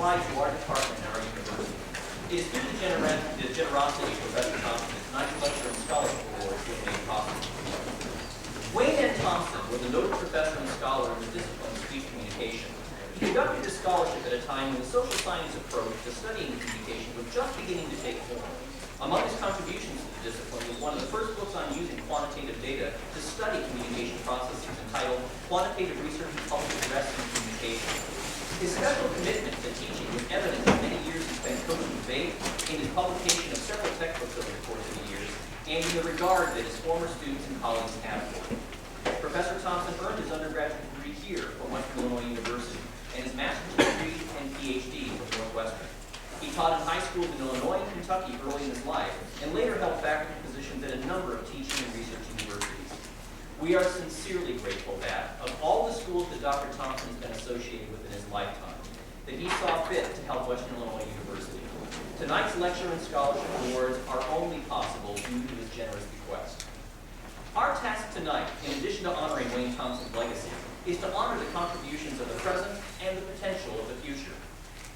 apply to our department and our university. It is through the generosity of Professor Thompson that tonight's lecture and scholarship awards were made possible. Wayne N. Thompson was a noted professor and scholar in the discipline of speech communication. He conducted his scholarship at a time when the social science approach to studying communication was just beginning to take form. Among his contributions to the discipline was one of the first books on using quantitative data to study communication processes entitled Quantitative Research in Public Address and Communication. His special commitment to teaching was evident in many years he spent coaching debate, in his publication of several textbooks over the course of the years, and in the regard that his former students and colleagues have for him. Professor Thompson earned his undergraduate degree here from Western Illinois University and his master's degree and PhD from Northwestern. He taught in high schools in Illinois and Kentucky early in his life and later held faculty positions at a number of teaching and research universities. We are sincerely grateful that, of all the schools that Dr. Thompson has been associated with in his lifetime, that he saw fit to help Western Illinois University. Tonight's lecture and scholarship awards are only possible due to his generous bequest. Our task tonight, in addition to honoring Wayne Thompson's legacy, is to honor the contributions of the present and the potential of the future.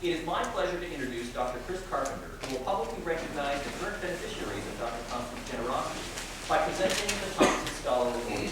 It is my pleasure to introduce Dr. Chris Carpenter, who will publicly recognize the current beneficiaries of Dr. Thompson's generosity by presenting the Thompson Scholar Award.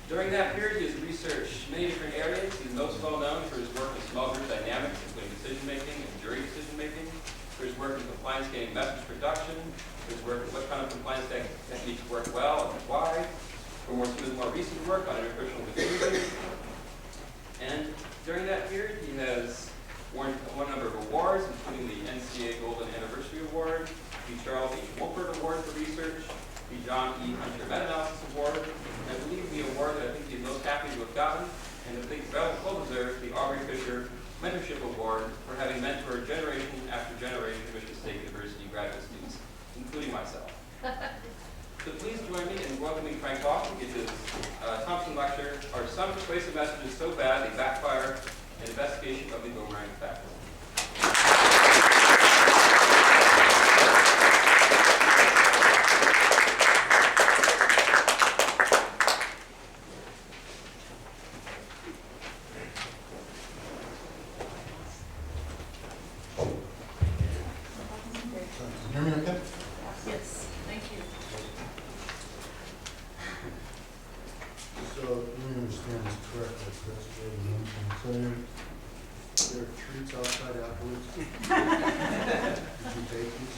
During that period, he has researched many different areas. He's most well known for his work in small group dynamics, including decision-making and jury decision-making, for his work in compliance gaining message production, for his work in what kind of compliance techniques work well and why, for some of his more recent work on interpersonal diffusion. And during that period, he has won a number of awards, including the NCAA Golden Anniversary Award, the Charles H. Wolpert Award for Research, the John E. Hunter Meta-Analysis Award, and I believe the award that I think he's most happy to have gotten, and I think well deserved, the Aubrey Fisher Mentorship Award for having mentored generation after generation of Michigan State University graduate students, including myself. So please join me in welcoming Frank Boster to his Thompson lecture, Are Some Persuasive Messages So Bad They Backfire? An Investigation of the Boomerang Effect. Yes, thank you. So, let me understand this correctly, Chris. So there are treats outside afterwards? Did you take these?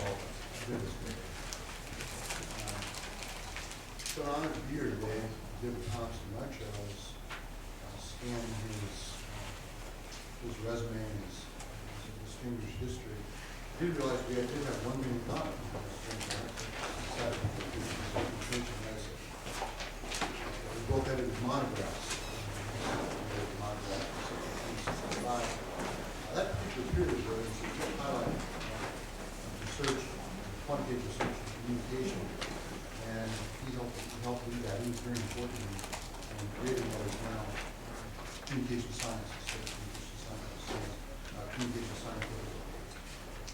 solve the biggest issue. So an honor to be here today, David Thompson lecture. I was scanning his resume and his distinguished history. I did realize we did have one thing in common. We both edited monographs. That particular period was a highlight of research, quantitative research and communication, and he helped lead that. He was very important in creating what is now communication sciences, communication science.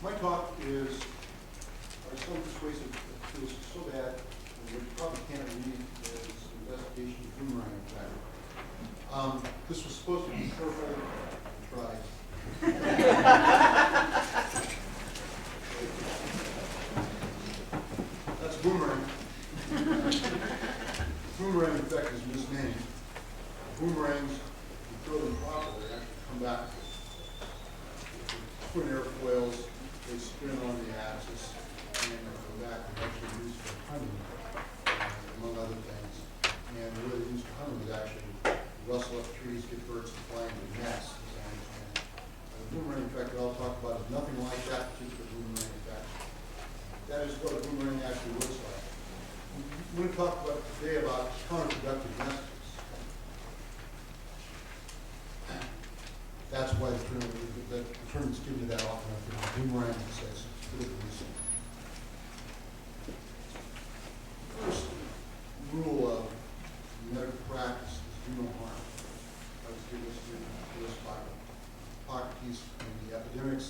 My talk is, so persuasive, it feels so bad, and what you probably can't read is investigation of Boomerang effect. This was supposed to be careful, I tried. That's Boomerang. Boomerang effect is misnamed. Boomerangs, you throw them properly, actually come back. Twin airfoils, they spin on the axis, and they go back and actually used for hunting, among other things. And the way they used for hunting was actually rustle up trees, get birds to fly into nests, as I understand it. The boomerang effect that I'll talk about is nothing like that particular boomerang effect. That is what a boomerang actually looks like. We're going to talk about today about counterproductive messages. That's why the term is given to that often. I think boomerang says political reason. First rule of medical practice is do no harm. That was given to us by Hippocrates in the Epidemics,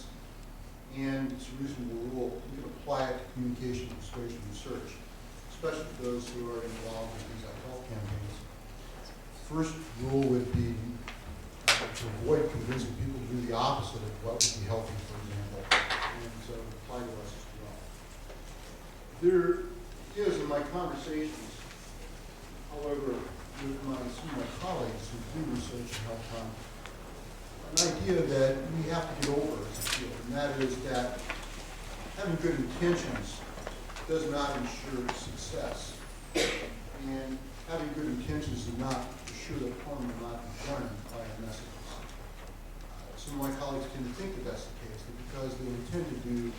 and it's a reasonable rule. You can apply it to communication, persuasion, research, especially for those who are involved in things like health campaigns. First rule would be to avoid convincing people to do the opposite of what would be healthy, for example, and so apply to us as well. There is in my conversations, however, with some of my colleagues who do research in health com, an idea that we have to get over as a field, and that is that having good intentions does not ensure success, and having good intentions does not assure that harm will not be done by our messages. Some of my colleagues tend to think that that's the case, that because they intend to do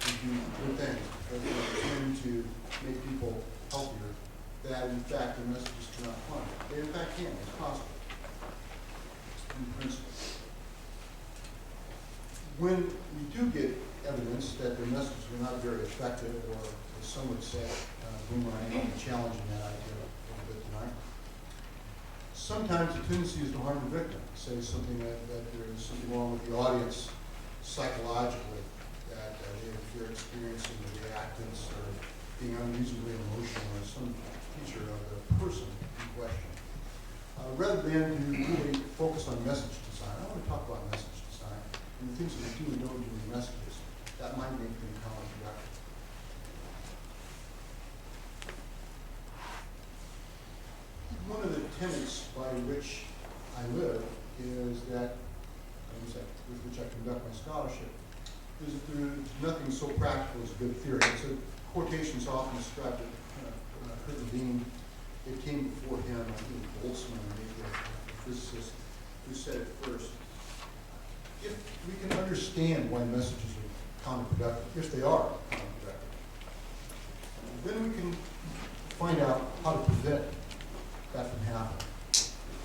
good things, because they intend to make people healthier, that in fact their messages cannot harm. They in fact can, it's possible, in principle. When we do get evidence that their messages are not very effective, or as some would say, Boomerang, I'll be challenging that idea a little bit tonight. Sometimes the tendency is to harm the victim, say something that there is something wrong with the audience psychologically, that they're experiencing the reactance or being unreasonably emotional or some feature of the person in question. Rather than to really focus on message design, I want to talk about message design and the things that we do and don't do in messages that might make them counterproductive. One of the tenets by which I live is that, with which I conduct my scholarship, is that there's nothing so practical as good theory. It's a quotation is often described as Kurt Levine. It came before him, I think Boltzmann, maybe a physicist, who said it first. If we can understand why messages are counterproductive, if they are counterproductive, then we can find out how to prevent that from happening.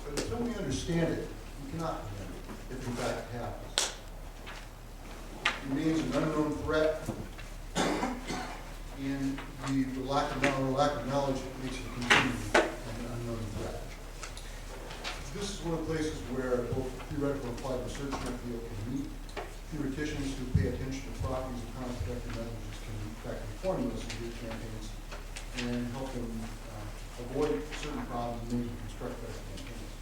But until we understand it, we cannot prevent it, if in fact it happens. It remains an unknown threat, and the lack of knowledge makes it continue an unknown threat. This is one of the places where both theoretical and applied research in our field can meet. Theoreticians who pay attention to properties of counterproductive messages can in fact inform us of these campaigns and help them avoid certain problems and maybe construct better campaigns.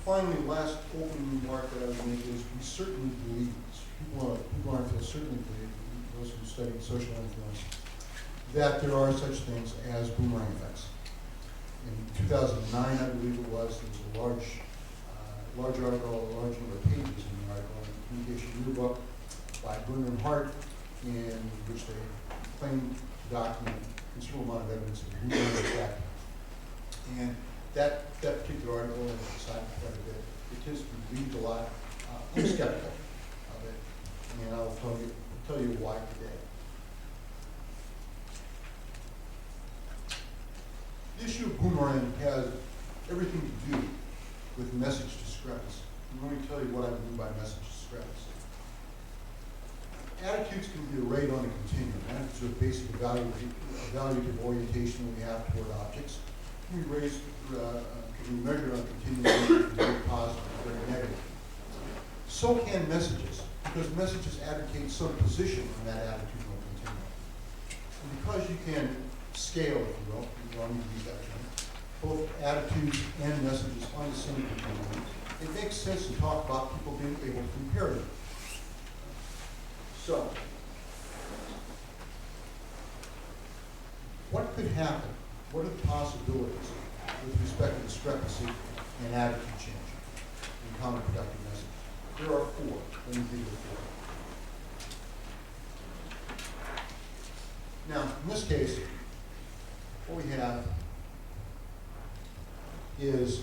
Finally, the last opening remark that I would make is we certainly believe this. People aren't certainly believe, those who study social influence, that there are such things as boomerang effects. In 2009, I believe it was, there was a large article, a large number of pages in the article in the Communication Yearbook, by Bruner and Hart, in which they claim to document a considerable amount of evidence of the Boomerang effect. And that particular article has decided quite a bit. It tends to be believed a lot. I'm skeptical of it, and I'll tell you why today. The issue of Boomerang has everything to do with message discrepancy. And let me tell you what I mean by message discrepancy. Attitudes can be arrayed on a continuum. Attitudes are basic evaluative orientation that we have toward objects. Can be measured on a continuum from very positive to very negative. So can messages, because messages advocate some position in that attitudinal continuum. And because you can scale, if you will, you don't need to use that term, both attitudes and messages on the same continuum, it makes sense to talk about people being able to compare them. So, what could happen? What are the possibilities with respect to discrepancy and attitude change in counterproductive messages? There are four. Let me give you four. Now, in this case, what we have is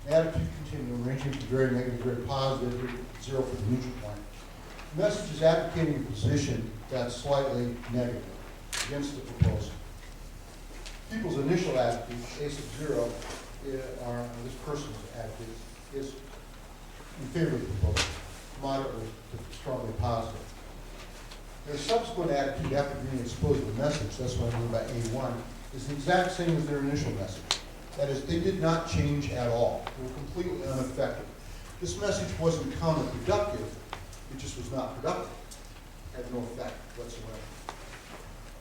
an attitude continuum ranging from very negative to very positive, 0 for the neutral point. The message is advocating a position that's slightly negative against the proposal. People's initial attitude, A sub 0, this person's attitude, is in favor of the proposal, moderately to strongly positive. Their subsequent attitude after being exposed to the message, that's what I mean by A1, is the exact same as their initial message. That is, they did not change at all. They were completely unaffected. This message wasn't counterproductive, it just was not productive. It had no effect whatsoever.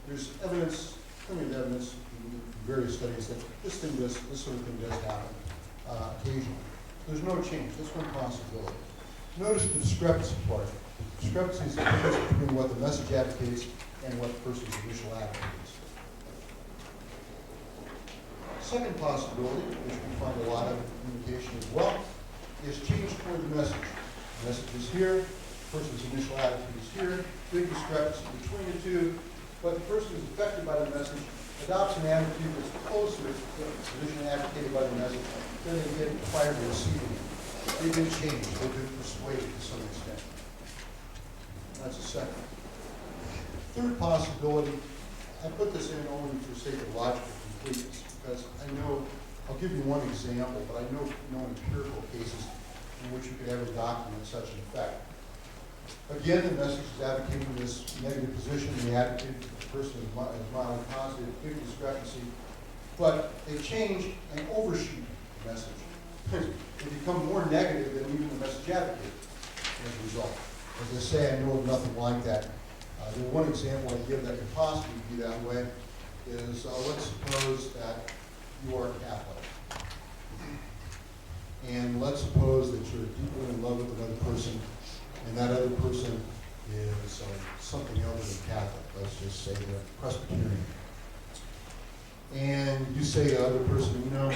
There's evidence, plenty of evidence in various studies that this sort of thing does happen occasionally. There's no change. That's one possibility. Notice the discrepancy part. The discrepancy is the difference between what the message advocates and what the person's initial attitude is. Second possibility, which we find a lot of in communication as well, is change toward the message. The message is here, the person's initial attitude is here, big discrepancy between the two, but the person who's affected by the message adopts an attitude that's closer to the position advocated by the message than they did prior to receiving it. They've been changed, they've been persuaded to some extent. That's a second. Third possibility, I put this in only for the sake of logical completeness, because I know, I'll give you one example, but I know empirical cases in which you could ever document such an effect. Again, the message is advocating this negative position, the attitude of the person is mildly positive, big discrepancy, but they change and overshoot the message. They become more negative than even the message advocate as a result. As I say, I know of nothing like that. The one example I give that could possibly be that way is, let's suppose that you are Catholic. And let's suppose that you're deeply in love with another person, and that other person is something other than Catholic. Let's just say they're Presbyterian. And you say to the other person, you know,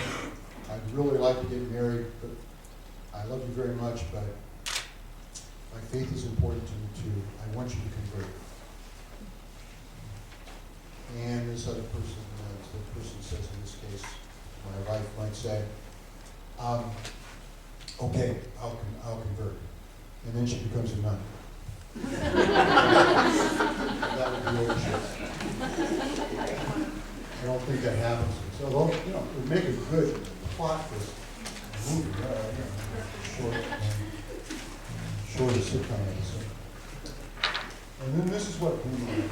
I'd really like to get married, but I love you very much, but my faith is important to me too. I want you to convert. And this other person, the person says in this case, my wife might say, okay, I'll convert. And then she becomes a nun. That would be overshoot. I don't think that happens. So, well, you know, it would make a good plot for a movie, short sitcom episode. And then this is what Boomerang is.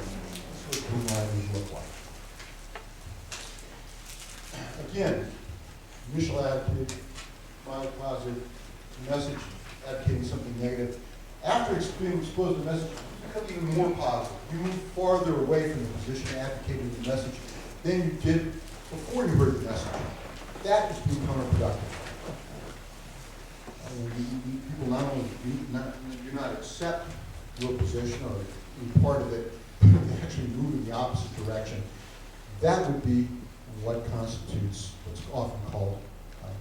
This is what Boomerang would look like. Again, initial attitude, mild positive, message advocating something negative. After being exposed to the message, you become even more positive. You move farther away from the position advocating the message than you did before you heard the message. That is being counterproductive. People not only do not accept your position or be part of it, they actually move in the opposite direction. That would be what constitutes what's often called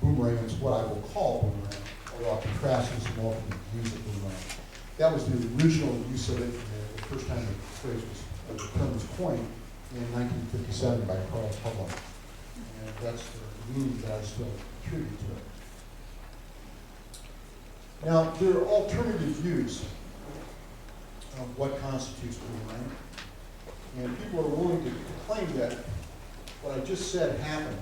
Boomerang. It's what I will call Boomerang, although I'll contrast this and often use it Boomerang. That was the original use of it, the first time the phrase was, the term was coined in 1957 by Carl Public. And that's the meaning that I still attribute to it. Now, there are alternative views of what constitutes boomerang, and people are willing to claim that what I just said happened,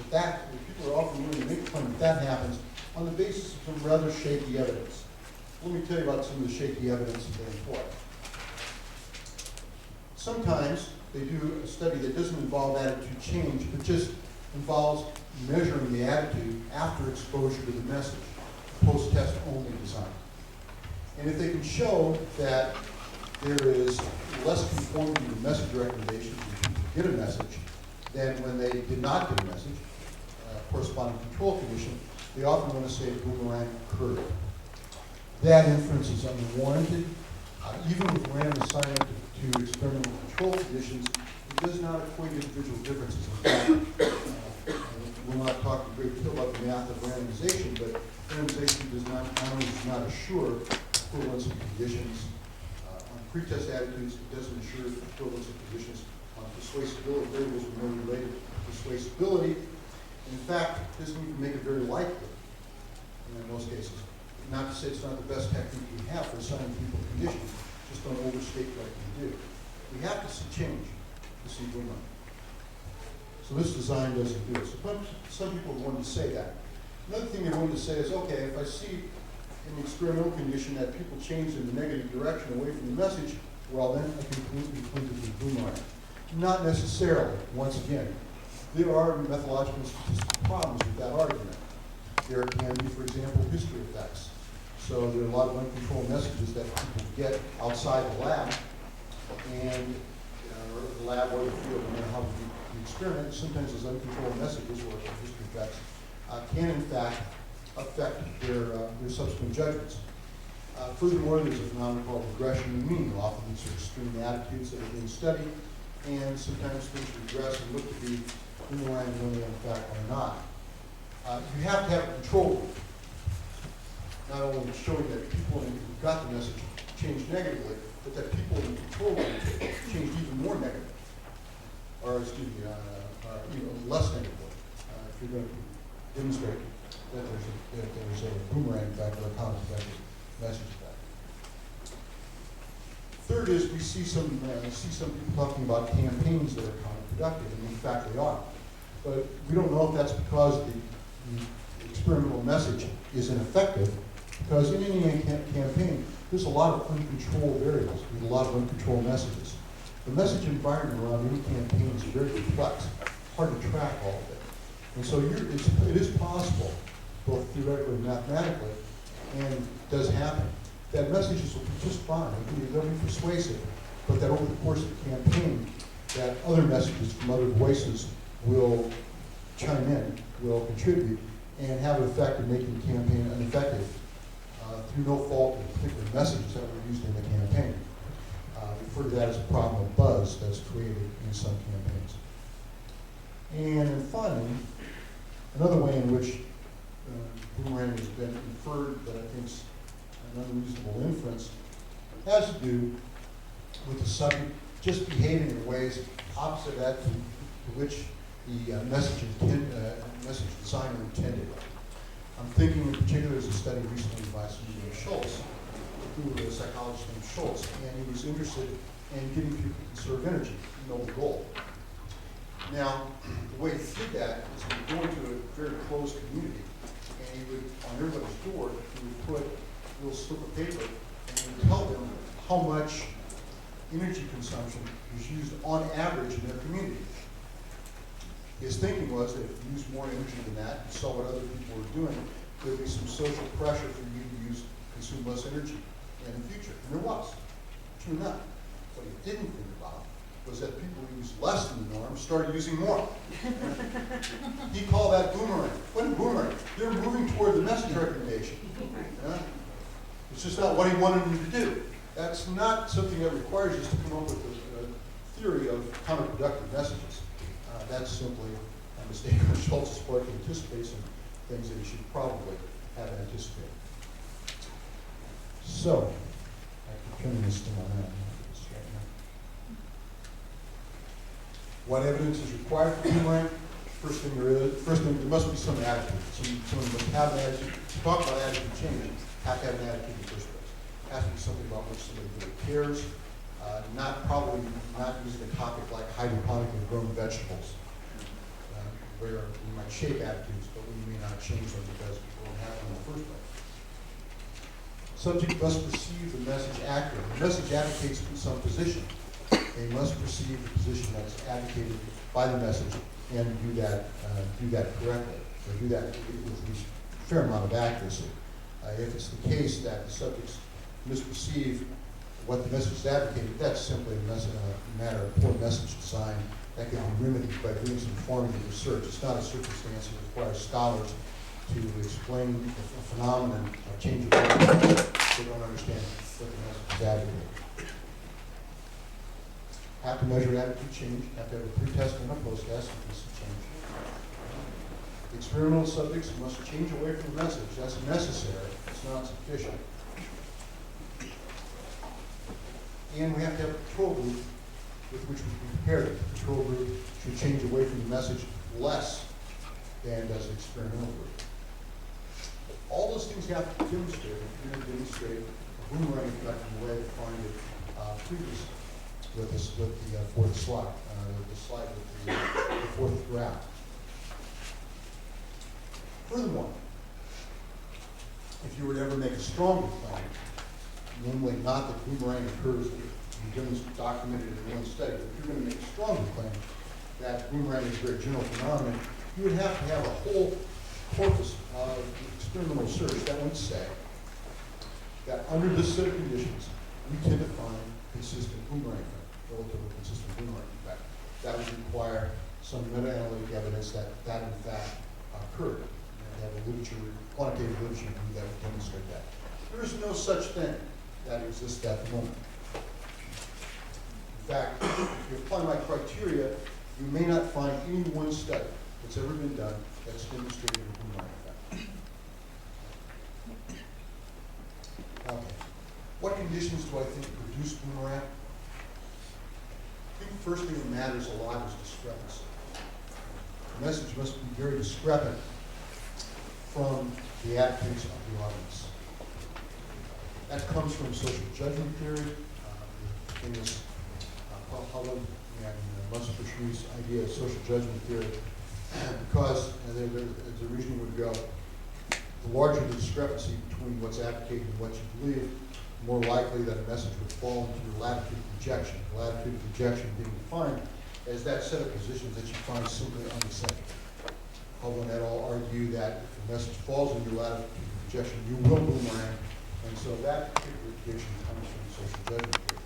people are often willing to make the claim that happens on the basis of some rather shaky evidence. Let me tell you about some of the shaky evidence that they employ. Sometimes they do a study that doesn't involve attitude change, but just involves measuring the attitude after exposure to the message, post-test only design. And if they can show that there is less conformity to message recommendations when people get a message than when they did not get a message, corresponding control condition, they often want to say boomerang occurred. That inference is unwarranted. Even with random assignment to experimental control conditions, it does not equate individual differences. In fact, we'll not talk a great deal about the math of randomization, but randomization not only does not assure equivalence of conditions on pretest attitudes, it doesn't assure equivalence of conditions on persuasibility. Variables are more related to persuasibility. In fact, it doesn't even make it very likely in most cases. Not to say it's not the best technique we have for assigning people conditions, just don't overstate what it can do. We have to see change to see boomerang. So this design doesn't do it. So some people want to say that. Another thing they want to say is, okay, if I see in the experimental condition that people change in the negative direction away from the message, well then I can conclude it with boomerang. Not necessarily, once again. There are methodological and statistical problems with that argument. There can be, for example, history effects. So there are a lot of uncontrolled messages that people get outside the lab, and the lab or the field, no matter how you experiment, sometimes those uncontrolled messages or history effects can in fact affect their subsequent judgments. Furthermore, there's a phenomenon called regression in the mean. Often these are extreme attitudes that are being studied, and sometimes things regress and look to be boomerang when they in fact are not. You have to have a control group, not only showing that people who got the message changed negatively, but that people in the control group changed even more negatively, or excuse me, less negatively. If you're going to demonstrate that there's a boomerang effect or a counter-effective message effect. Third is we see some people talking about campaigns that are counterproductive, and in fact they are. But we don't know if that's because the experimental message is ineffective, because in any campaign, there's a lot of uncontrolled variables, with a lot of uncontrolled messages. The message environment around any campaign is very complex, hard to track all of it. And so it is possible, both theoretically and mathematically, and it does happen, that messages will be just fine, they'll be persuasive, but that over the course of the campaign, that other messages from other voices will chime in, will contribute, and have an effect in making the campaign ineffective through no fault of particular messages that were used in the campaign. We refer to that as a problem of buzz that's created in some campaigns. And then finally, another way in which boomerang has been inferred that I think is an unreasonable inference has to do with the subject just behaving in ways opposite that to which the message designer intended. I'm thinking in particular, there's a study recently by somebody named Schultz, who was a psychologist named Schultz, and he was interested in getting people to conserve energy, noble goal. Now, the way he did that is he would go into a very closed community, and he would, on everybody's door, he would put a little slip of paper, and he would tell them how much energy consumption was used on average in their community. His thinking was that if you used more energy than that, you saw what other people were doing, there would be some social pressure for you to consume less energy in the future. And there was. True enough. What he didn't think about was that people who used less than the norm started using more. He called that boomerang. What is boomerang? They're moving toward the message recommendation. It's just not what he wanted them to do. That's not something that requires us to come up with a theory of counterproductive messages. That's simply a mistake on Schultz's part to anticipate some things that he should probably have anticipated. So, I can turn this thing on. What evidence is required for Boomerang? First thing, there must be some attitude. Someone must have an attitude. To talk about attitude change, have to have an attitude in the first place. It has to be something about which somebody really cares. Probably not using a topic like hydroponically grown vegetables, where we might shape attitudes, but we may not change them because we don't have them in the first place. Subject must perceive the message accurately. The message advocates some position. They must perceive the position that's advocated by the message and do that correctly, or do that with a fair amount of accuracy. If it's the case that the subjects misperceive what the message is advocating, that's simply a matter of poor message design that can be remedied by doing some formative research. It's not a circumstance that requires scholars to explain the phenomenon of change of attitude. They don't understand what the message is advocating. Have to measure attitude change, have to have a pre-test and a post-test if this is change. Experimental subjects must change away from the message. That's necessary, it's not sufficient. And we have to have a control group with which we can compare it. The control group should change away from the message less than does the experimental group. All those things have to be demonstrated. We're going to demonstrate a boomerang effect in the way defined it previously with the fourth slide, with the fourth graph. Furthermore, if you were to ever make a stronger claim, namely not that boomerang occurs, you've documented in one study, but if you're going to make a stronger claim that boomerang is a very general phenomenon, you would have to have a whole corpus of experimental research that would say that under this set of conditions, we can define consistent boomerang effect, relatively consistent boomerang effect. That would require some meta-analytic evidence that in fact occurred. And have a literature, quantitative literature that would demonstrate that. There is no such thing that exists at the moment. In fact, if you apply my criteria, you may not find any one study that's ever been done that's demonstrated a boomerang effect. Okay. What conditions do I think produce boomerang? I think the first thing that matters a lot is discrepancy. The message must be very discrepant from the attitudes of the audience. That comes from social judgment theory, the famous Holland and Muspershree's idea of social judgment theory, because there's a reason would go, the larger the discrepancy between what's advocated and what you believe, the more likely that a message would fall into your latitude of projection. The latitude of projection being defined as that set of positions that you find simply unacceptable. Holland et al. Argue that if a message falls into your latitude of projection, you will boomerang. And so that particular prediction comes from social judgment theory.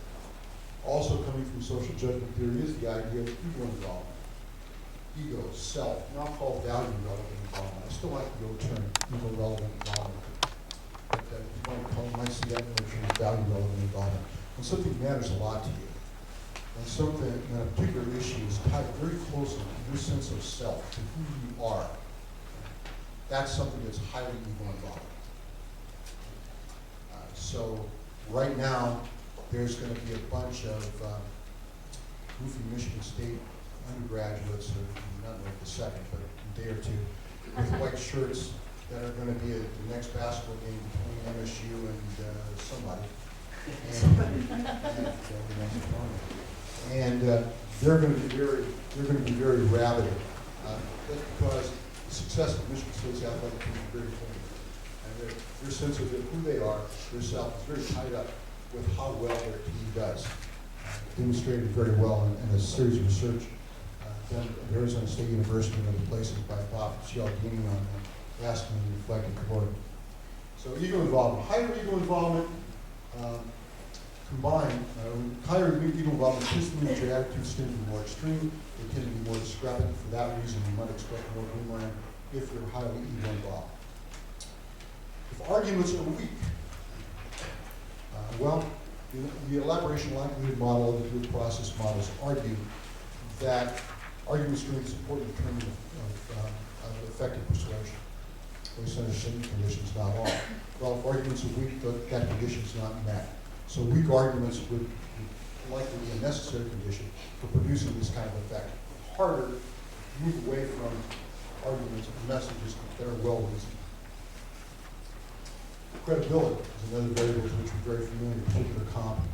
Also coming from social judgment theory is the idea of ego involvement. Ego, self, and I'll call value relevant involvement. I still like the old term, ego relevant involvement. But you might see that notion as value relevant involvement. When something matters a lot to you, when a particular issue is tied very closely to your sense of self, to who you are, that's something that's highly ego involved. So right now, there's going to be a bunch of goofy Michigan State undergraduates, or not like the second, but a day or two, with white shirts that are going to be at the next basketball game between MSU and somebody. And they're going to be very rabid. That's because the success of Michigan State's athletic team is very important. And their sense of who they are, their self, is very tied up with how well their team does. Demonstrated very well in a series of research done at Arizona State University and other places by Bob Cialdini on asking and reflecting core. So ego involvement, higher ego involvement combined, higher ego involvement tends to mean that your attitudes tend to be more extreme, they tend to be more discrepant. For that reason, you might expect more boomerang if you're highly ego involved. If arguments are weak, the elaboration likelihood model of the group process models argue that argument strength is important in terms of effective persuasion. based under certain conditions, not all. Well, if arguments are weak, that condition is not met. So weak arguments would likely be a necessary condition for producing this kind of effect. Harder to move away from arguments and messages that are well reasoned. Credibility is another variable with which we're very familiar,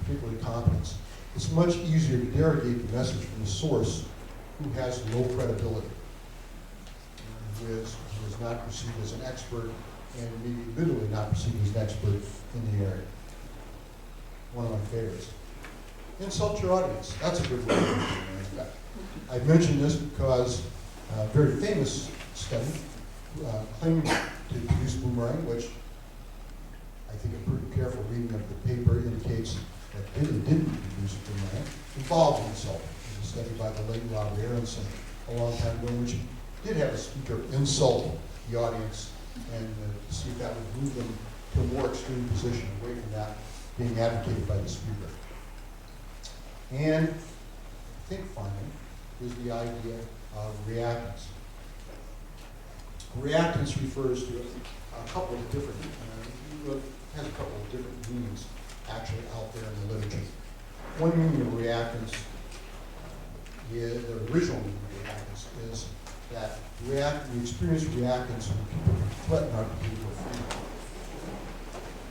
particularly competence. It's much easier to derogate the message from the source who has low credibility, who is not perceived as an expert, and maybe literally not perceived as an expert in the area. One of my favorites. Insult your audience. That's a good way of doing it. I mention this because a very famous study claiming to produce Boomerang, which I think a pretty careful reading of the paper indicates that it didn't produce Boomerang, involved insult. It was a study by the late Robert Aronson a long time ago, in which he did have a speaker insult the audience and see if that would move them to a more extreme position away from that being advocated by the speaker. And I think finally is the idea of reactance. Reactance refers to a couple of different, has a couple of different meanings actually out there in the literature. One meaning of reactance, the original meaning of reactance is that we experience reactance when people threaten our behavioral freedom.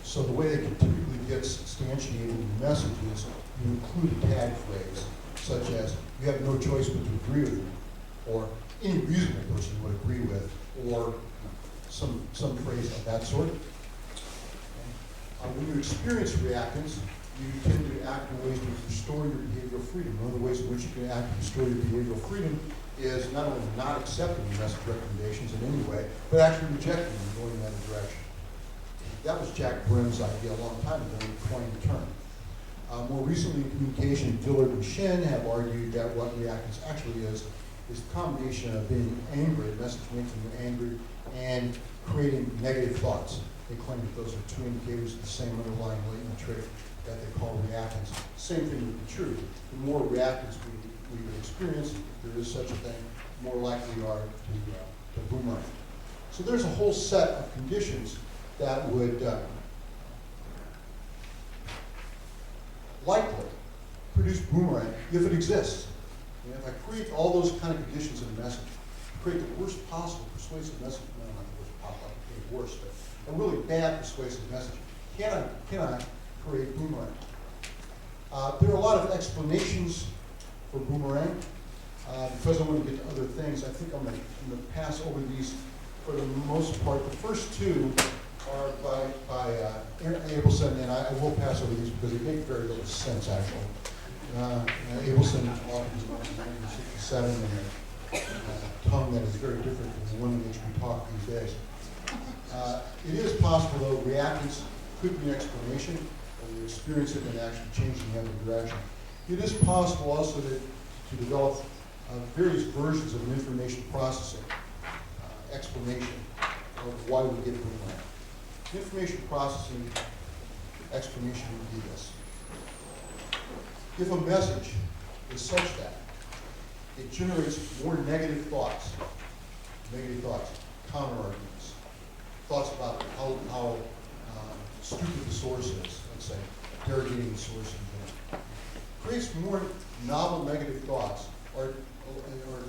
So the way that typically gets substantiated in the message is you include a tag phrase, such as, you have no choice but to agree with me, or any reasonable person would agree with, or some phrase of that sort. When you experience reactance, you tend to act in ways to restore your behavioral freedom. One of the ways in which you can act to restore your behavioral freedom is not only not accepting the message recommendations in any way, but actually rejecting them and going in that direction. That was Jack Brim's idea a long time ago when he coined the term. More recently in communication, Dillard and Shen have argued that what reactance actually is the combination of being angry, a message making you angry, and creating negative thoughts. They claim that those are two indicators of the same underlying latent trait that they call reactance. Same thing would be true. The more reactance we would experience, if there is such a thing, the more likely we are to boomerang. So there's a whole set of conditions that would likely produce boomerang if it exists. And if I create all those kind of conditions in a message, create the worst possible persuasive message, no, not the worst possible, the worst, but a really bad persuasive message, can I create boomerang? There are a lot of explanations for boomerang. Because I want to get to other things, I think I'm going to pass over these for the most part. The first two are by Abelson, and I will pass over these because they make very little sense, actually. Abelson authored in 1967 in a tongue that is very different from the one in which we talk these days. It is possible, though, reactance could be an explanation, or you experience it and actually change in the other direction. It is possible also to develop various versions of an information processing explanation of why we get boomerang. Information processing explanation would be this. If a message is such that it generates more negative thoughts, counter arguments, thoughts about how stupid the source is, let's say, derogating the source in general, creates more novel negative thoughts, or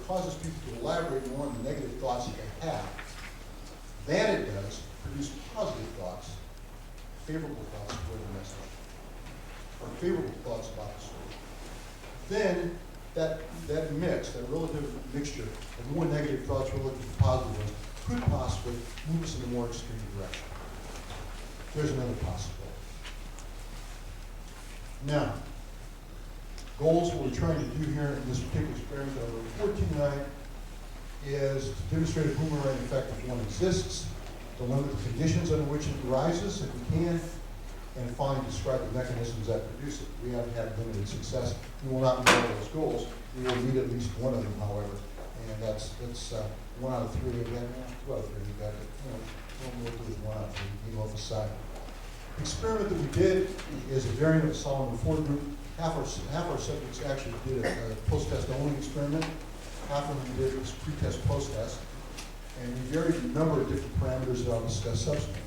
causes people to elaborate more on the negative thoughts that they have, than it does produce positive thoughts, favorable thoughts toward the message, or favorable thoughts about the story. Then that mix, that relative mixture of more negative thoughts relative to positive ones, could possibly move us in a more extreme direction. There's another possibility. Now, goals, what we're trying to do here in this particular experiment that we're reporting tonight is to demonstrate a boomerang effect if one exists, to limit the conditions under which it arises, if we can, and finally describe the mechanisms that produce it. We haven't had limited success. We will not meet all those goals. We will meet at least one of them, however, and that's 1 out of 3. Again, 2 out of 3. We've got it. We'll do is 1 out of 3. Leave off the side. The experiment that we did is a variant of the Solomon 4 group. Half our subjects actually did a post-test only experiment. Half of them did this pre-test, post-test. And we varied a number of different parameters that I'll discuss subsequently.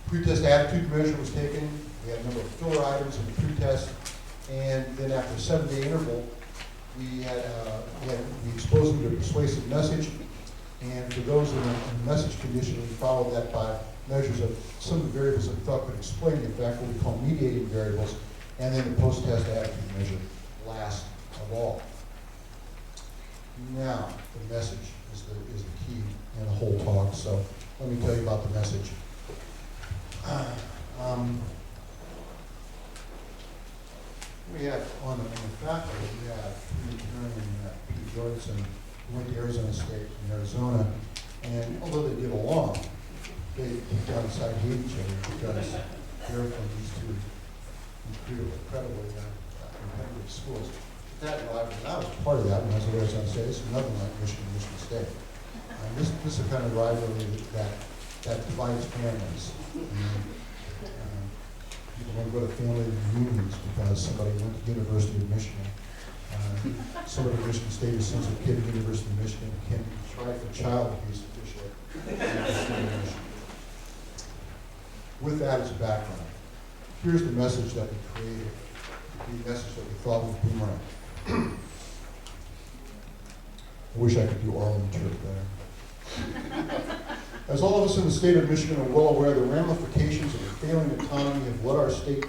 Pretest attitude measure was taken. We had a number of filler items in the pretest. And then after a 7-day interval, we exposed them to a persuasive message. And for those in the message condition, we followed that by measures of some of the variables that we thought could explain the effect, what we call mediating variables, and then the post-test attitude measure last of all. Now, the message is the key in the whole talk, so let me tell you about the message. We have on the faculty, we have Peter Jorgensen, who went to Arizona State in Arizona, and although they get along, they deep down inside hate each other because they're from these two incredibly competitive schools. That rivalry, I was part of that when I was at Arizona State. It's nothing like Michigan State. This is the kind of rivalry that divides families. People want to go to family reunions because somebody went to the University of Michigan. Somebody at Michigan State who sends a kid to the University of Michigan can try for child abuse officially. With that as a background, here's the message that we created, the message that we thought was Boomerang. I wish I could do oral material better. As all of us in the state of Michigan are well aware, the ramifications of a failing economy have led our state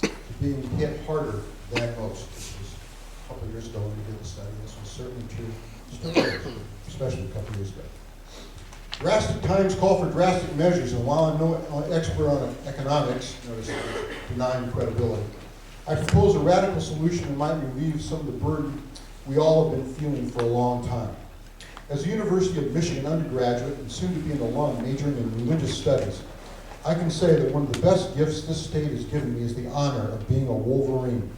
to being hit harder than most. This was a couple of years ago when we did the study. This was certainly true, especially a couple of years ago. Drastic times call for drastic measures, and while I'm no expert on economics, notice denying credibility, I propose a radical solution that might relieve some of the burden we all have been feeling for a long time. As a University of Michigan undergraduate and soon to be an alum majoring in religious studies, I can say that one of the best gifts this state has given me is the honor of being a Wolverine.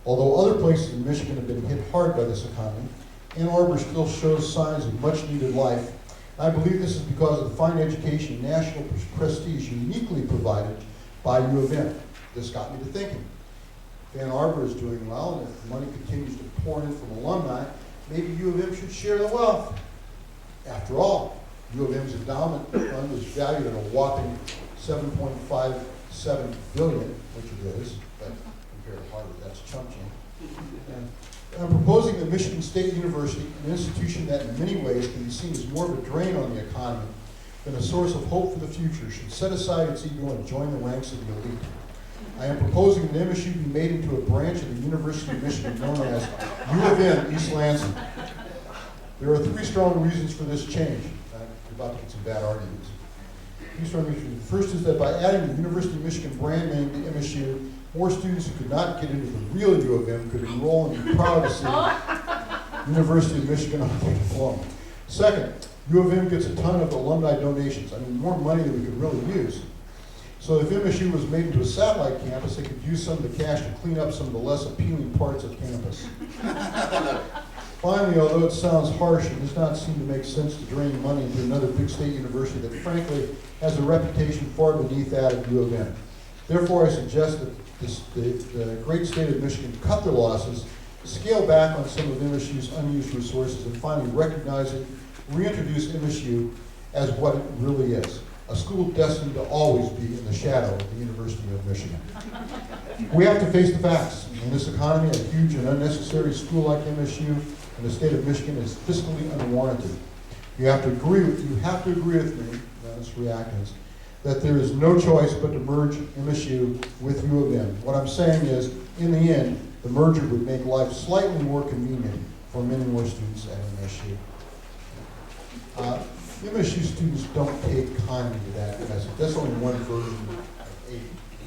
Although other places in Michigan have been hit hard by this economy, Ann Arbor still shows signs of much needed life. I believe this is because of the fine education and national prestige uniquely provided by U of M. This got me to thinking. If Ann Arbor is doing well, and if the money continues to pour in from alumni, maybe U of M should share the wealth. After all, U of M's endowment fund is valued at a whopping $7.57 billion, which it is, but compared to Harvard, that's chump change. And I'm proposing that Michigan State University, an institution that in many ways can be seen as more of a drain on the economy than a source of hope for the future, should set aside its ego and join the ranks of the elite. I am proposing that MSU be made into a branch of the University of Michigan known as U of M East Lansing. There are 3 strong reasons for this change. You're about to get some bad arguments. 3 strong reasons. The first is that by adding the University of Michigan brand name to MSU, more students who could not get into the real U of M could enroll and be proud to see University of Michigan on their diploma. Second, U of M gets a ton of alumni donations. I mean, more money than we could really use. So if MSU was made into a satellite campus, they could use some of the cash to clean up some of the less appealing parts of campus. Finally, although it sounds harsh, it does not seem to make sense to drain money into another big state university that frankly has a reputation far beneath that of U of M. Therefore, I suggest that the great state of Michigan cut their losses, scale back on some of MSU's unused resources, and finally recognize it, reintroduce MSU as what it really is. A school destined to always be in the shadow of the University of Michigan. We have to face the facts. In this economy, a huge and unnecessary school like MSU in the state of Michigan is fiscally unwarranted. You have to agree with me, Dennis Reactants, that there is no choice but to merge MSU with U of M. What I'm saying is, in the end, the merger would make life slightly more convenient for many more students at MSU. MSU students don't take kindly to that message. That's only one version of 8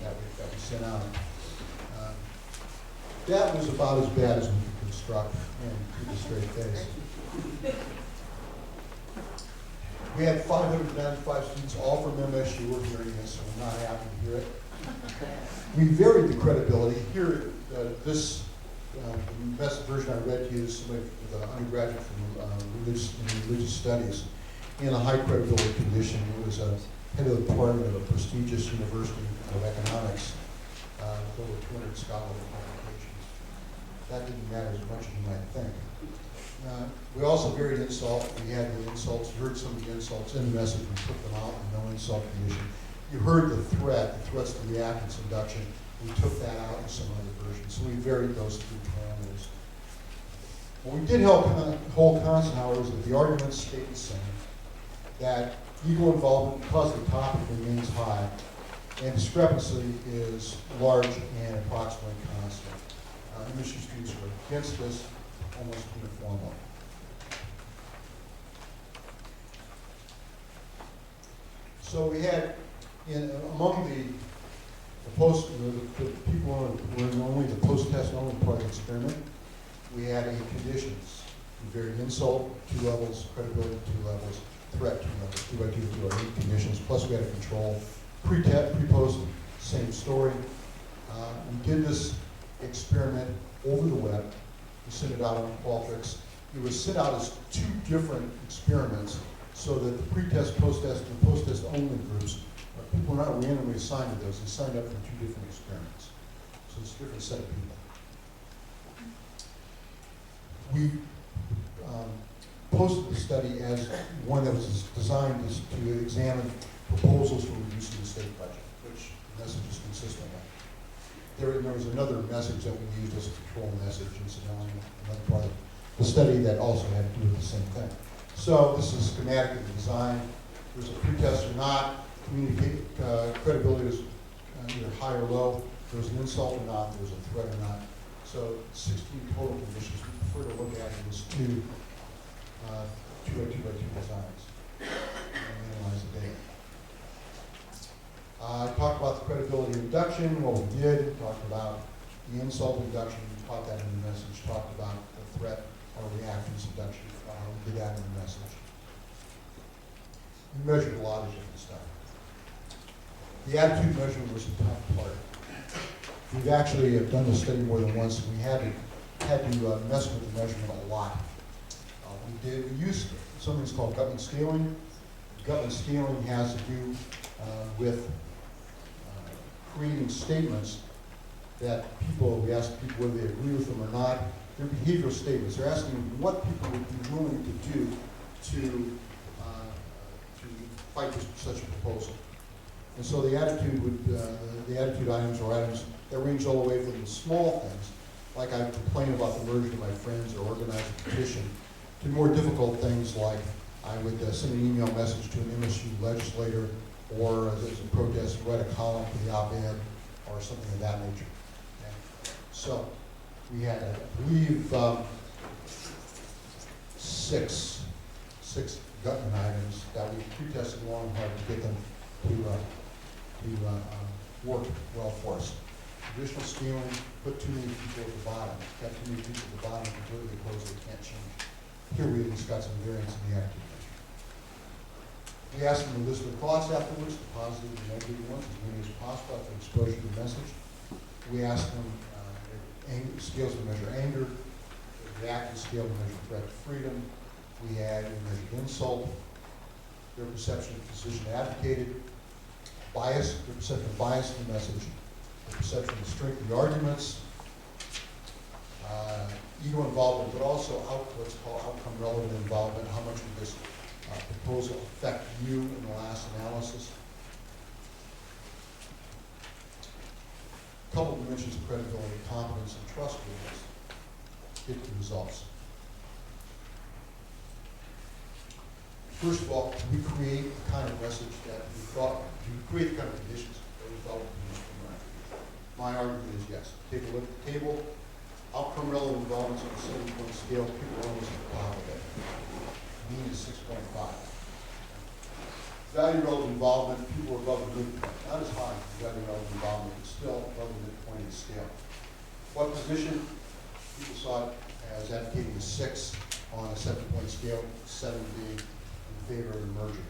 that we sent out. That was about as bad as we could construct and keep a straight face. We had 595 students, all from MSU, were hearing this, so we're not happy to hear it. We varied the credibility. Here, the best version I read to you is somebody with an undergraduate from religious studies in a high credibility condition. He was a head of the department of a prestigious university of economics with over 200 scholarly publications. That didn't matter as much as you might think. We also varied insult. We had the insults, you heard some of the insults in the message, we took them out in no insult condition. You heard the threats to reactance induction. We took that out in some other versions. So we varied those three parameters. What we did hold constant, however, is that the arguments stayed the same, that ego involvement, because the topic remains high, and discrepancy is large and approximately constant. Industry students were against this almost uniformly. So we had, among the people who were only the post-test only part of the experiment, we had 8 conditions. We varied insult, 2 levels, credibility, 2 levels, threat, 2 levels, 2 by 2 to 2 are 8 conditions, plus we had a control. Pre-post, same story. We did this experiment over the web. We sent it out on Qualtrics. It was sent out as 2 different experiments so that the pre-test, post-test, and post-test only groups, people were not randomly assigned to those. They signed up for 2 different experiments. So it's a different set of people. We posted the study as one that was designed to examine proposals for reducing the state budget, which the message is consistent with. There was another message that we used as a control message, incidentally, another part of the study that also had to do with the same thing. So this is schematic of the design. There's a pretest or not. Credibility was either high or low. There was an insult or not. There was a threat or not. So 16 total conditions. We prefer to look at it as 2 by 2 designs and analyze the data. I talked about the credibility reduction, what we did. We talked about the insult reduction. We taught that in the message. Talked about the threat or reactance reduction. We did that in the message. We measured a lot of different stuff. The attitude measurement was the top part. We've actually done this study more than once. We had to mess with the measurement a lot. We used something that's called Gutman scaling. Gutman scaling has to do with creating statements that we asked people whether they agree with them or not. They're behavioral statements. They're asking what people would be willing to do to fight for such a proposal. And so the attitude items are items that range all the way from the small things, like I complain about the merger to my friends or organize a petition, to more difficult things like I would send an email message to an MSU legislator, or as a protest, write a column for the op-ed, or something of that nature. Okay. So we had, I believe, six Gutman items that we pre-tested long and hard to get them to work well for us. Traditional scaling, put too many people at the bottom. Got too many people at the bottom, completely closed, they can't change. Here we at least got some variance in the attitude measure. We asked them to list their thoughts afterwards, the positive and negative ones, as many as possible after exposure to the message. We asked them scales to measure anger, the reactive scale to measure threat to freedom. We measured insult, their perception of decision advocated, bias, their perception of bias in the message, the perception of the strength of the arguments, ego involvement, but also what's called outcome relevant involvement. How much would this proposal affect you in the last analysis? A couple of dimensions of credibility, competence, and trustworthiness. Get the results. First of all, we create the kind of message that we thought, we create the kind of conditions that we thought would be useful. My argument is yes. Take a look at the table. Outcome relevant involvements on a 7-point scale. People are almost at the top of it. Mean is 6.5. Value relevant involvement. People are above the midpoint. Not as high as value relevant involvement, but still above the midpoint of the scale. What position? People saw it as advocating a 6 on a 7-point scale, 7 being in favor of the merger.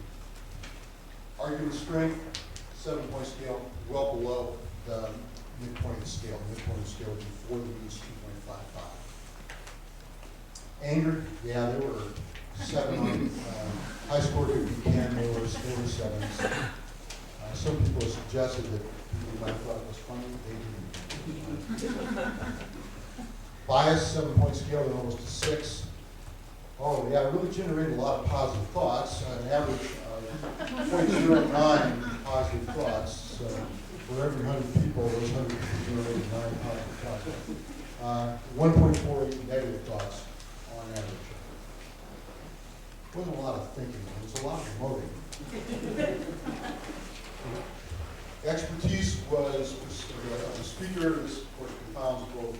Argument strength, 7-point scale, well below the midpoint of the scale. The midpoint of the scale would be 4, the mean is 2.55. Anger, yeah, there were 7 on high score could be 10, there were 7s. Some people have suggested that people might have thought it was funny, they didn't. Bias, 7-point scale, they're almost a 6. Oh, yeah, it really generated a lot of positive thoughts, an average of 0.09 positive thoughts. So for every 100 people, those 100 people generated 9 positive thoughts. 1.48 negative thoughts on average. It wasn't a lot of thinking, it was a lot of emoting. Expertise was the speaker. This, of course, confounds both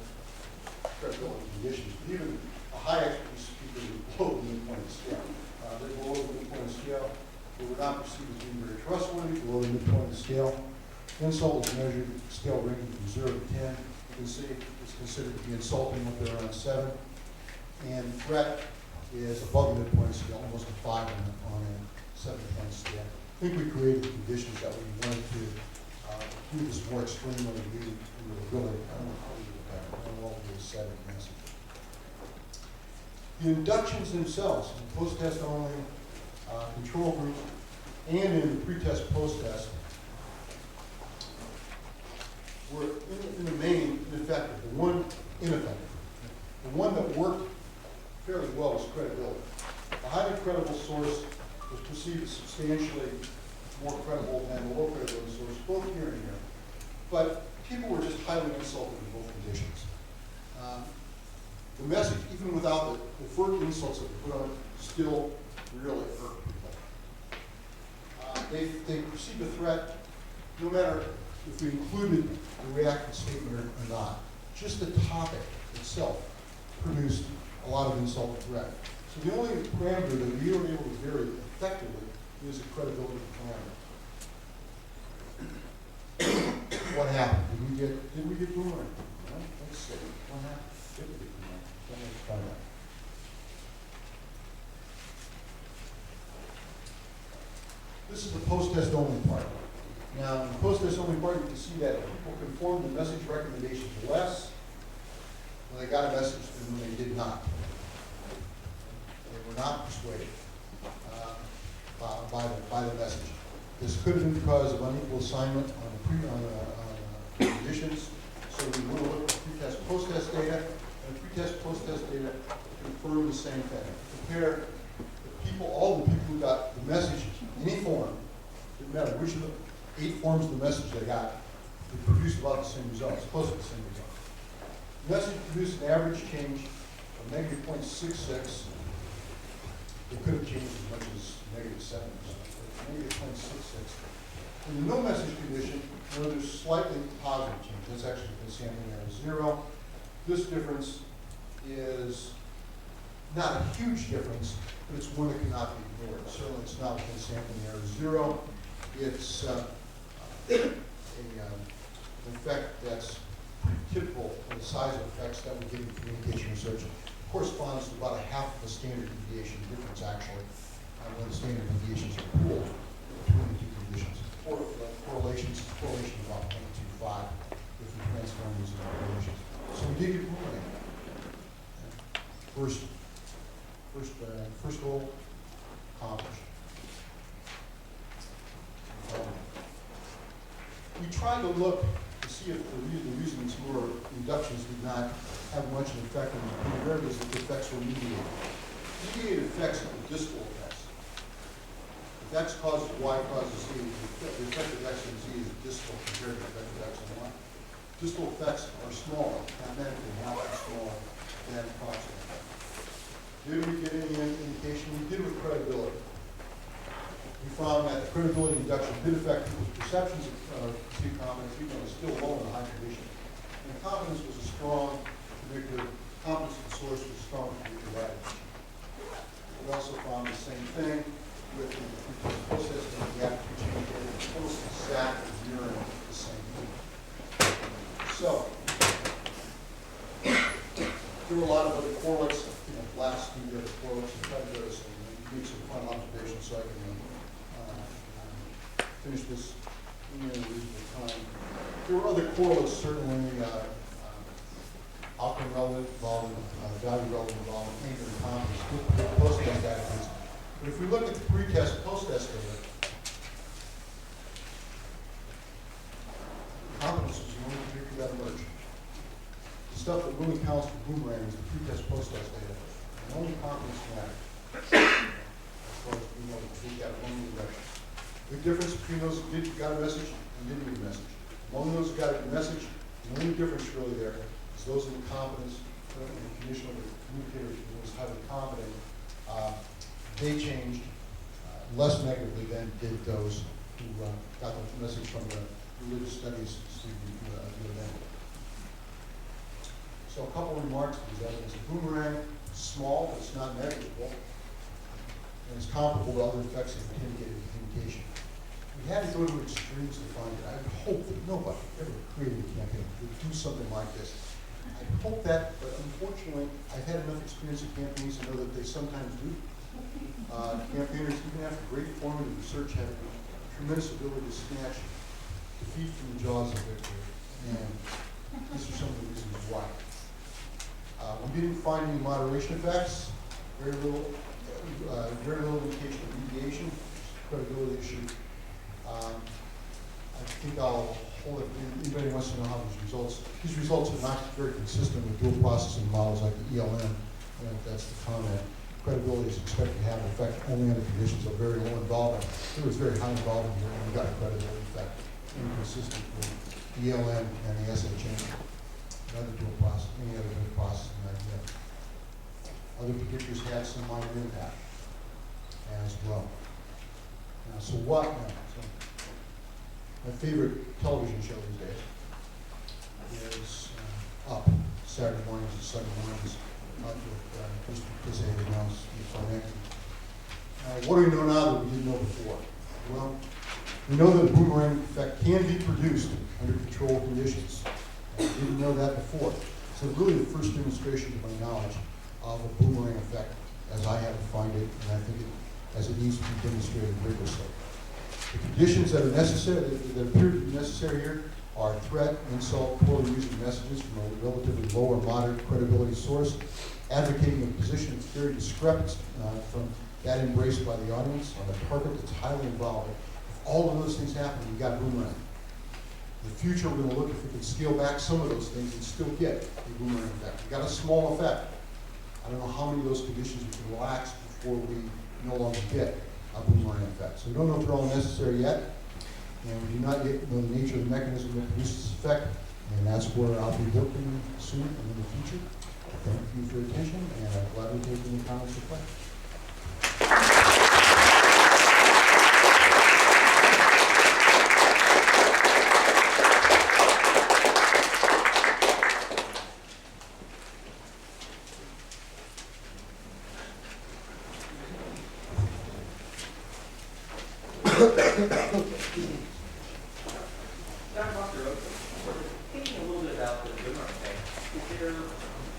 credibility and conditions. But even a high expertise speaker was below the midpoint of the scale. They're below the midpoint of the scale. They were not perceived as being very trustworthy, below the midpoint of the scale. Insult is measured scale ranging from 0 to 10. You can see it's considered to be insulting if they're around 7. And threat is above the midpoint of the scale, almost a 5 on a 7-point scale. I think we created the conditions that we wanted to do this more extremely. We were really, I don't know how we did that. I don't know what we said in the message. The inductions themselves, in post-test only, control group, and in the pre-test post-test, were in the main ineffective. The one ineffective. The one that worked fairly well was credibility. A highly credible source was perceived as substantially more credible than the low credibility source, both here and here. But people were just highly insulted in both conditions. The message, even without the overt insults that they put on it, still really hurt people. They perceived a threat, no matter if we included the reactive statement or not. Just the topic itself produced a lot of insult and threat. So the only parameter that we were able to vary effectively is the credibility parameter. What happened? Did we get Boomerang? Well, let's see. What happened? Did we get Boomerang? Let's try that. This is the post-test only part. Now, in the post-test only part, you can see that people conformed to message recommendations less when they got a message than when they did not. They were not persuaded by the message. This could have been because of unequal assignment on the conditions. So we want to look at pre-test post-test data, and pre-test post-test data confirm the same thing. Compare the people, all the people who got the message in any form, didn't matter which of the 8 forms of the message they got, they produced about the same results, close to the same results. The message produced an average change of negative 0.66. It could have changed as much as negative 7%, but negative 0.66. In the no message condition, there's slightly positive change. That's actually the sampling error 0. This difference is not a huge difference, but it's one that cannot be ignored. Certainly it's not within sampling error 0. It's an effect that's pretty typical of the size of effects that we get in communication research. It corresponds to about a half of the standard deviation difference, actually, when the standard deviations are pooled between the two conditions. Correlation is about 0.25 if we transform these into correlations. So we did get Boomerang. First goal accomplished. We tried to look to see if the reasons for inductions did not have much of an effect on the variables if the effects were mediated. Mediated effects are the distal effects. If X causes Y causes Z, the effect of X and Z is distal compared to the effect of X and Y. Distal effects are smaller, mathematically not as small than proximal effects. Did we get any indication? We did with credibility. We found that the credibility induction did affect people's perceptions of perceived confidence, even though it was still low in the high condition. And confidence was a strong predictor. Confidence of the source was a strong predictor of attitude. We also found the same thing with the process of the attitude change. It was almost exactly mirroring the same thing. So, there were a lot of other correlates. Last few years, correlates and tried to do some unique some final observations so I can finish this in a reasonable time. There were other correlates, certainly outcome relevant involvement, value relevant involvement, anger and confidence, with post-test attitudes. But if we look at the pre-test, post-test data, confidence was the only predictor that emerged. The stuff that really counts for Boomerang is the pre-test, post-test data. and only competence matters. As far as being able to take that one direction. The difference between those who got a message and didn't get a message. Among those who got a message, the only difference really there is those in the competence, the condition of the communicator who was highly competent, they changed less negatively than did those who got the message from the religious studies student the event. So a couple of remarks to these evidence. A boomerang, small, but it's not negligible, and it's comparable to other effects of communicated communication. We had to go to extremes to find it. I would hope that nobody ever created a campaign would do something like this. I hope that, but unfortunately, I've had enough experience in campaigns to know that they sometimes do. Campaigners, even after great formative research, have a tremendous ability to snatch defeat from the jaws of victory. And these are some of the reasons why. We didn't find any moderation effects, very little indication of mediation, credibility issue. I think I'll hold it, if anybody wants to know how these results are not very consistent with dual processing models like the ELM, and that's the comment. Credibility is expected to have an effect only under conditions of very low involvement. It was very high involvement here, and we got a credibility effect inconsistent with ELM and the SHM. Another dual process, any other dual processing idea. Other predictors had some minor impact as well. Now, so what now? So my favorite television show these days is Up, Saturday mornings and Sunday mornings, up with just anything else, what do we know now that we didn't know before? Well, we know that a boomerang effect can be produced under controlled conditions. We didn't know that before. So really the first demonstration to my knowledge of a boomerang effect as I have defined it, and I think as it needs to be demonstrated rigorously. The conditions that are necessary, that appear to be necessary here, are threat, insult, poorly using messages from a relatively low or moderate credibility source, advocating a position that's very discrepant from that embraced by the audience on a target that's highly involved. If all of those things happen, we got boomerang. In the future, we're going to look if we can scale back some of those things and still get a boomerang effect. We got a small effect. I don't know how many of those conditions we can relax before we no longer get a boomerang effect. So we don't know if they're all necessary yet, and we do not yet know the nature of the mechanism that produces this effect, and that's where I'll be working soon and in the future. Thank you for your attention, and I'm glad to take any comments or questions. Dr. Boster, thinking a little bit about the boomerang effect, is there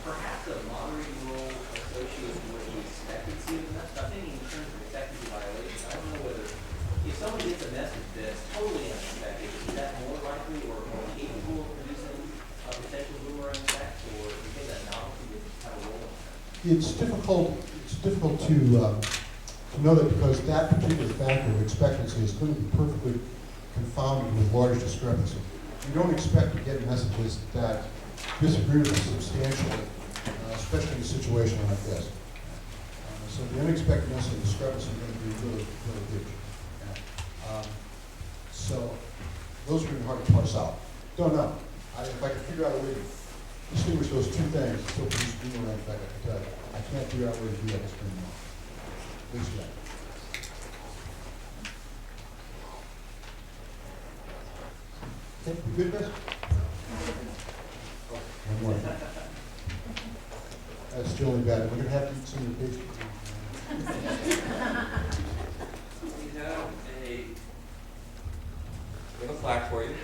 perhaps a moderating role associated with the expectancy of the message? I'm thinking in terms of expectancy violation. I don't know whether if someone gets a message that's totally unexpected, is that more likely or more capable of producing a potential boomerang effect, or do you think that novelty would have a role in that? It's difficult to know that because that particular factor of expectancy is going to be perfectly confounded with large discrepancy. You don't expect to get messages that disagree with us substantially, especially in a situation like this. So the unexpectedness and discrepancy are going to be really, really huge. So those are going to be hard to parse out. Don't know. If I could figure out a way to distinguish those two things, still produce boomerang effect, I can tell you. I can't figure out a way to do that. Please do that. Okay, you good, Chris? One more. That's still only bad. We're going to have to eat some of your pastries. We have a plaque for you.